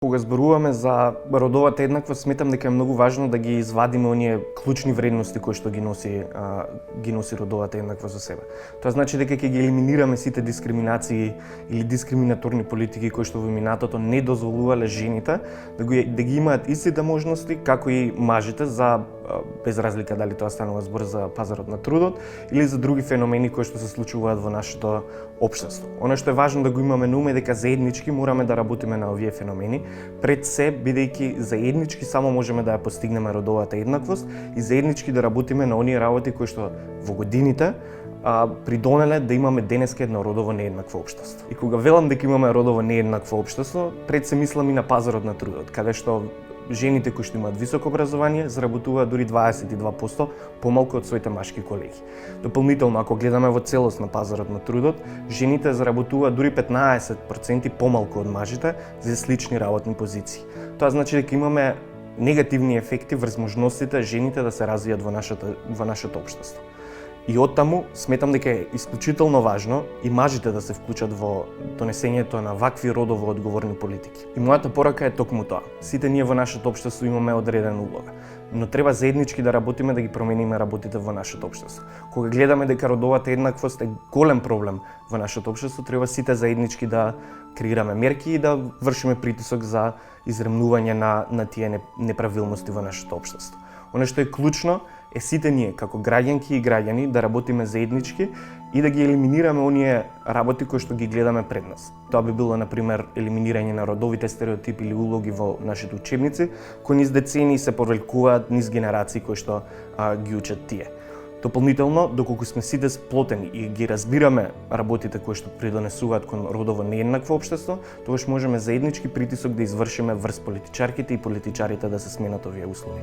Кога зборуваме за родовата еднаквост, сметам дека е многу важно да ги извадиме оние клучни вредности кои што ги носи родовата еднаквост за себе. Тоа значи дека ќе ги елиминираме сите дискриминации или дискриминаторни политики кои што во минатото не дозволувале жените да ги имаат истите можности како и мажите, за без разлика дали тоа станува збор за пазарот на трудот или за други феномени кои што се случуваат во нашето општество. Она што е важно да го имаме на ум е дека заеднички мораме да работиме на овие феномени, пред се бидејќи заеднички само можеме да ја постигнеме родовата еднаквост и заеднички да работиме на оние работи кои што во годините придонеле да имаме денеска едно родово нееднакво општество. И кога велам дека имаме родово нееднакво општество, пред се мислам и на пазарот на трудот, каде што жените кои што имаат високо образование заработуваат дури 22% помалку од своите машки колеги. Дополнително, ако гледаме во целост на пазарот на трудот, жените заработуваат дури 15% помалку од мажите за слични работни позиции. Тоа значи дека имаме негативни ефекти врз можностите жените да се развијат во нашето општество. И оттаму сметам дека е исклучително важно и мажите да се вклучат во донесењето на вакви родово одговорни политики. И мојата порака е токму тоа. Сите ние во нашето општество имаме одредена улога, но треба заеднички да работиме да ги промениме работите во нашето општество. Кога гледаме дека родовата еднаквост е голем проблем во нашето општество, треба сите заеднички да креираме мерки и да вршиме притисок за изремнување на тие неправилности во нашето општество. Оно што е клучно е сите ние, како граѓанки и граѓани, да работиме заеднички и да ги елиминираме оние работи кои што ги гледаме пред нас. Тоа би било, например, елиминирање на родовите стереотипи или улоги во нашите учебници, кои низ децении се повелкуваат низ генерации кои што ги учат тие. Дополнително, доколку сме сите сплотени и ги разбираме работите кои што придонесуваат кон родово нееднакво општество, тогаш можеме заеднички притисок да извршиме врз политичарките и политичарите да се сменат овие услови.